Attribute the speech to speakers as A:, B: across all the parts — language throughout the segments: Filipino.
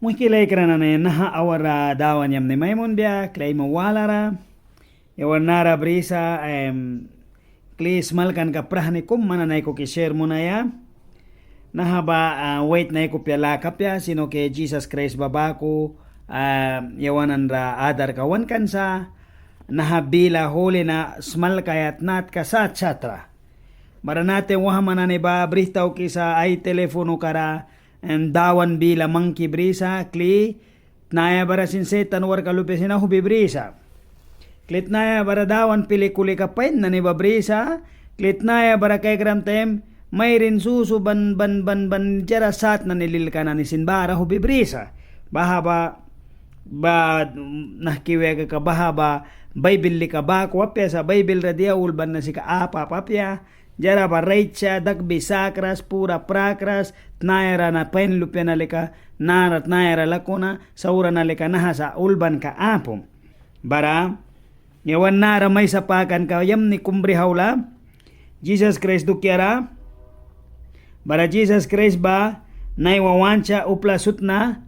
A: Muhkilay kerana naha awara dawan yam ni Maimon biya klay mawalara yawan nara brisa klis malkan ka prahni kum mana nay ko ki-share mo na ya naha ba wait nay ko pya kapya sino ke Jesus Christ babako yawanan ra adar kawan kansa naha bila huli na smal kayat nat ka sa chatra baranate wahamana ni ba brihtaw ki sa ay telefono kara dawan bila mangki brisa kli naya bara sinsetan war kalupesina hubi brisa klit naya bara dawan pilikuli kapain na ni brisa klit naya bara kay tem mayrin susu ban jara sat na nililka na ni sinbara hubi brisa bahaba ba nahkiwe ka bahaba Bible ka ba kwapya sa Bible radia ulban na si ka apa papya jara ba reitsa dagbi sakras pura prakras tnayara na penlupya na lika narat nayara lakona saura na lika naha sa ulban ka apom bara yawan nara may sapakan ka yam ni kumbri hawla Jesus Christ dukyara bara Jesus Christ ba naiwawancha upla sutna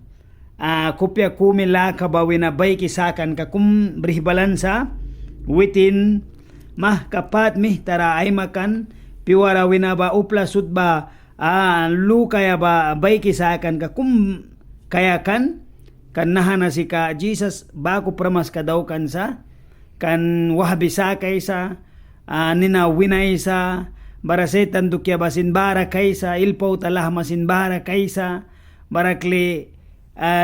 A: kupya kumila kabawina bay kisakan ka kumbri balansa within mah kapat mih tara ay makan piwara winaba upla sutba lu kaya ba bay kisakan ka kum kayakan kan nahana si ka Jesus bako pramas ka daw kansa kan wahabisa kaysa nina winay sa barasetan dukya basin bara kaysa ilpaw talah masin bara kaysa barakli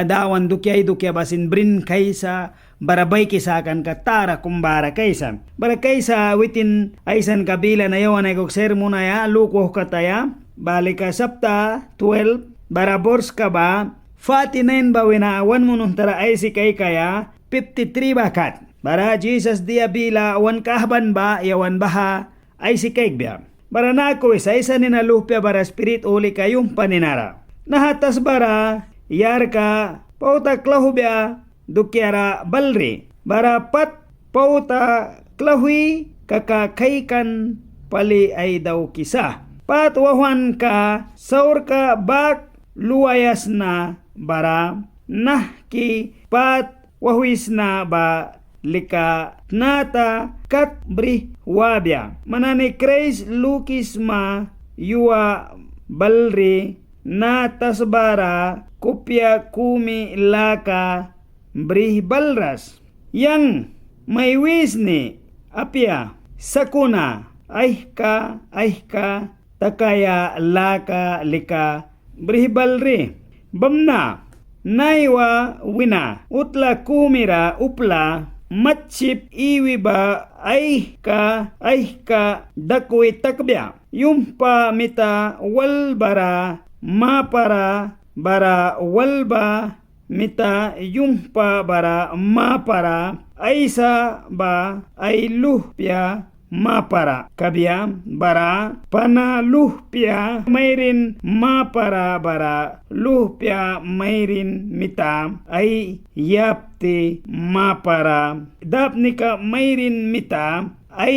A: dawan dukya basin brin kaysa barabay kisakan katara kumbara kaysa bara kaysa witin aysan kabila na yawan ay kok sermona ya luko kataya balika sapta 12 barabors ka ba 49 ba winaawan mo nung tara ay si kay kaya 53 bakat bara Jesus dia bila awan kahban ba yawan baha ay si kay biya bara nako isa nina lupya bara spirit uli kayong paninara nahatas bara yar ka pauta klahubya dukyara balri barapat pauta klahui kakakaikan pali ay daw kisa patwahan ka saur ka bak luayas na bara nahki pat wahwis na ba lika nata kat bri wabya manani Christ lukis ma yuwa balri na tasbara kupya kumi laka brih balras yang may wisni apya sakuna aihka takaya laka lika brih balri bamna naiwa wina utla kumira upla matchip iwi ba aihka dakwi takbya yumpa mita walbara mapara bara walba mita yumpa bara mapara aisa ba ay luhpya mapara kabya bara pana luhpya mayrin mapara bara luhpya mayrin mita ay yapti mapara dapnika mayrin mita ay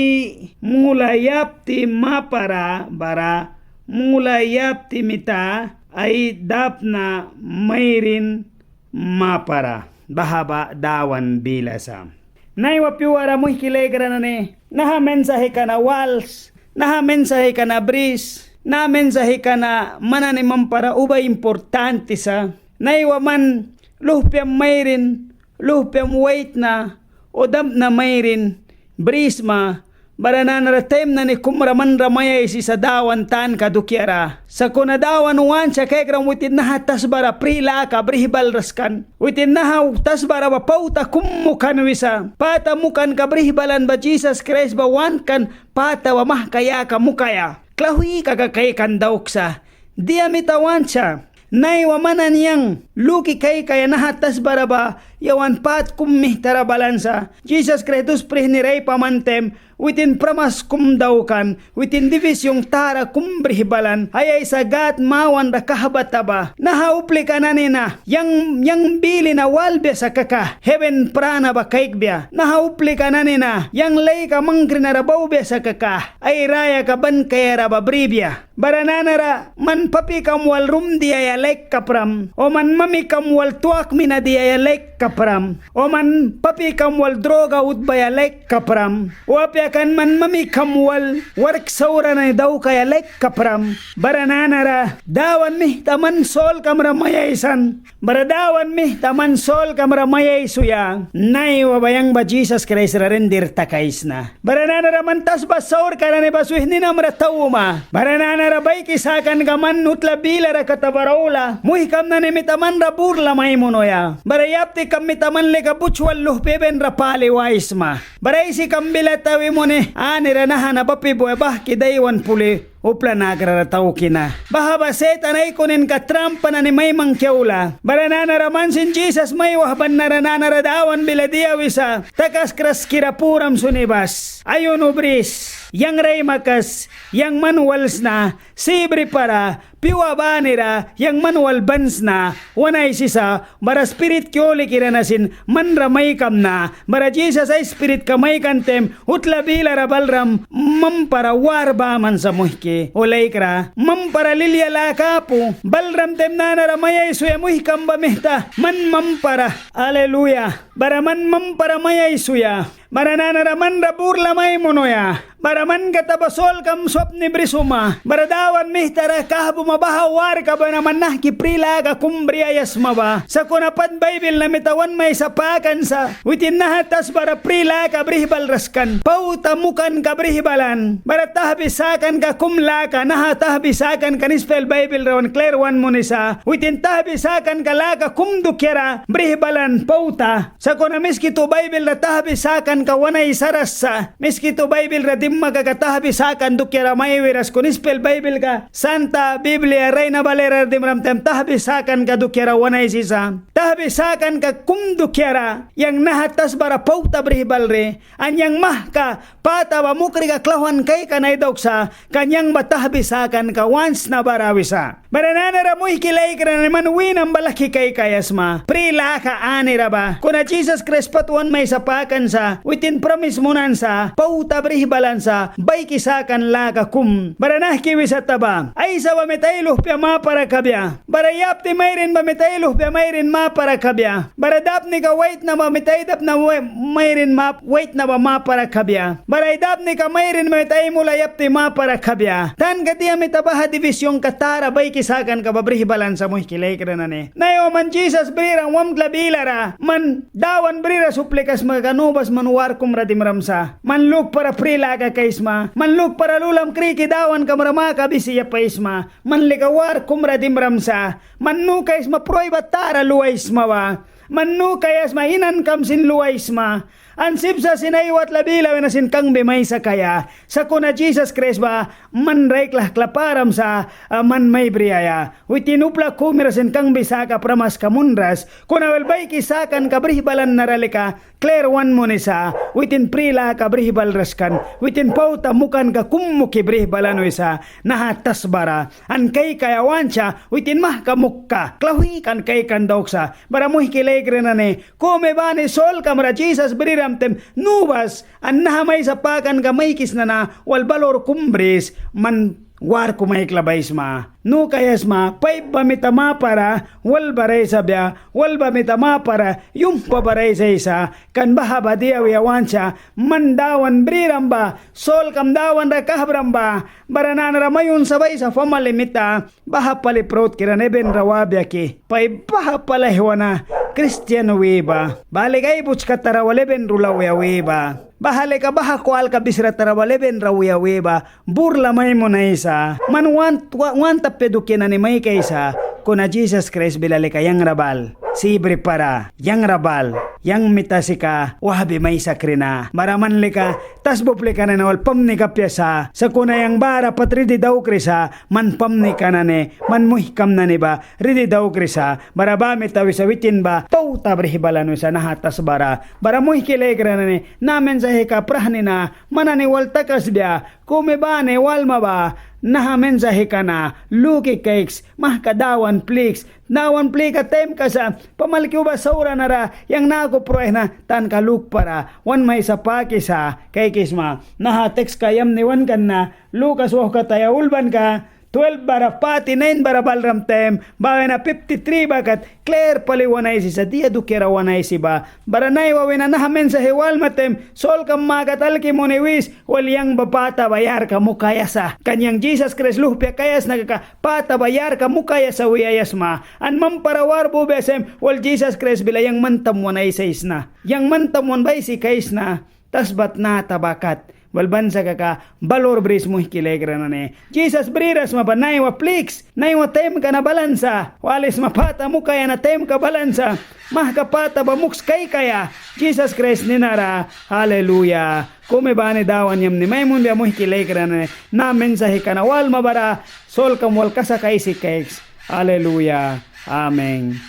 A: mula yapti mapara bara mula yapti mita ay dapna mayrin mapara bahaba dawan bilasa naiwa piwara mo hilay karana ne naha mensahe ka na walls naha mensahe ka na bris naha mensahe ka na manani mampara uba importante sa naiwa man luhpyam mayrin luhpyam wait na o dam na mayrin bris ma baranan ratem na ni kumraman ramaya isi sa dawan tan kadukyara. Sa kunadawan wan sa kegram witin na tas bara prila ka brihbal raskan. Witin na tas bara pauta kumukan wisa. Pata mukan ka brihbalan ba Jesus Christ ba wan kan pata wa mahkaya ka mukaya. Klahui kakakay kan dauksa. Dia mitawan siya. Nay wamanan yang luki kay kaya nahatas baraba yawan pat kummih tarabalansa Jesus Christus prihniray pamantem witin pramas kumdaukan witin divisyong tara kumbrihibalan ayay sagat mawan da kahabataba nahaupli ka na nina yang bili na walbe sa kaka heaven prana ba kaikbya nahaupli ka na nina yang lay ka mangkri na rabawbe sa kaka ay raya ka ban kaya rababribya barananara man papi kamwal rumdi ay like kapram o man mamikam wal tuak minadiya lek kapram o man papikam wal droga utbaya lek kapram o apyakan man mamikam wal work saura na daw kaya lek kapram barananara dawan mi taman sol kamra mayaisan baradawan mi taman sol kamra mayaisuya nay wabayang ba Jesus Christ rendir takais na barananara man tas basaur karane basuh ni namra tawuma barananara bay kisakan gaman utla bilara katabarola muhikam na ni mitaman rabur lamay monoya barayapti kam mitaman leka buchwal luhpeben rapali waisma baraysi kambila tawi mo ni aniranahan na papibo bah kidaywan puli upla nagrarataw kina bahaba setan ay kunin ka trampa na ni may mangkyaula baranana ramansin Jesus may wahban naranana dawan bila diawisa takas kras kirapuram sunibas ayon ubris yang ray makas yang manuals na sibri para piwa banira yang manual bans na wanay sisa bara spirit kyoli kiranasin manramay kam na bara Jesus ay spirit kamay kantem utla bila rabalram mampara warba man sa muhki ulay kra mampara lilya lakapo balram tem na naramaya isuya muhikam bamihta man mampara aleluya bara man mampara maya isuya bara nanaraman rabur lamay monoya bara man katabasol kam swapni brisuma bara dawan mihtara kahbu mabahawar ka ba naman na kiprila ka kumbriyayas maba sa kunapan Bible na mitawan may sapakan sa witin nahatas bara prila ka brihbal raskan pautamukan ka brihbalan bara tahbisakan ka kumlaka nahatahbisakan ka nispel Bible rawan clear one mo ni sa witin tahbisakan ka laka kumdukyara brihbalan pauta sa kunamiski to Bible na tahbisakan ka wanay sarasa miski to Bible ra dimma ka katahbisakan dukyara may wiras kunispel Bible ka Santa Biblia Reina Valera dimramtem tahbisakan ka dukyara wanay sisa tahbisakan ka kumdukyara yang nahatas bara pauta bribalre anyang mahka patawa mukri ka klawan kay kanay doksa kanyang matahbisakan ka once na barawisa baranana ramoy kilay ka na naman winang balaki kay kayasma prila ka anira ba kuna Jesus Christ patuan may sapakan sa within promise munan sa pauta bribalan sa bay kisakan laka kum baranah kiwisa taba ay sa bamitayluh pya mapara kabya barayapti mayrin bamitayluh pya mayrin mapara kabya baradap ni ka wait na bamitaydap na mayrin wait na ba mapara kabya baraydap ni ka mayrin bamitay mula yapti mapara kabya tan katiya mitabaha divisyong katara bay kisakan ka babrihibalan sa muhkilay ka na ni nayo man Jesus brirang wamtla bilara man dawan brira suplikas magakanubas manuwar kumratim ramsa manluk para prila ka kaisma manluk para lulam kriki dawan kamarama kabisiya paisma manlikawar kumratim ramsa mannu kaisma proiba tara luwaisma wa mannu kayasma inan kamsin luwaisma ansip sa sinayuat labila winasin kang bimay sa kaya sa kuna Jesus Christ ba man raiklah klaparam sa man may briyaya witinupla kumirasin kang bisaka pramas kamunras kuna walbay kisakan kabrihibalan naralika clear one mo nisa witin prila kabrihibal raskan witin pauta mukan ka kummuki brihibalan isa nahatas bara an kay kayawancha witin mah kamukka klawi kan kay kandoksa bara muhikilay grenane kume ba ni sol kamara Jesus beriramtem nubas an nahamay sapakan kamaykis na walbalor kumbres man war kumay klabaisma no kayasma pay bamitama para wal baray sabya wal bamitama para yung pabaray sa isa kan bahaba diawiyawancha mandawan briramba sol kamdawan rakahabramba baranana ramayon sabay sa famalimita baha paliprot kiraneben rawabya ki pay baha palahwana Kristiano weba balik ay buts katarawaleben rulawya weba bahale ka baha kwal ka bisra tarawaleben rawya weba burla may mo na isa man wanta pedukina ni may kaisa kuna Jesus Christ bilali ka yang rabal sibre para yang rabal yang mitasika wahabi may sakrina maraman lika tas buplika na nawal pamni kapyasa sa kuna yang bara patridi daw krisa man pamni kanane man muhikam na ni ba ridi daw krisa barabami tawi sa witin ba pauta brihibalano sa nahatas bara muhikilay granane namen sa hika prahni na mananiwal takas biya kumibane walma ba naha mensahe ka na luki cakes mahkadawan plix nawan plika tem ka sa pamalkiw ba saura nara yang nakuproeh na tan kaluk para wan may sapaki sa kay kisma naha text kayam niwan kan na lukas wah ka taya ulban ka 12 bara 49 bara balram tem bawe na 53 bakat clear paliwanay si sa dia dukera wanay si ba baranay wawena na hamen sa hewal matem sol kam magatalki moniwis walyang bapata bayar ka mukaya sa kanyang Jesus Christ luhpya kayas nagaka pata bayar ka mukaya sa wiyayas ma an mamparawar bu besem wal Jesus Christ bila yang mantam wanay sa isna yang mantam wan bay si kais na tasbat na tabakat walbansa kaka balor bris mo hikilegra na ne Jesus briras mapanay wa plix nay wa tem ka na balansa walis mapata mo kaya na tem ka balansa mahkapata ba muks kay kaya Jesus Christ ninara hallelujah kume bane dawan yam ni may mundi mo hikilegra na ne na mensahe kana wal mabara sol kam wal kasa kay si keks hallelujah amen.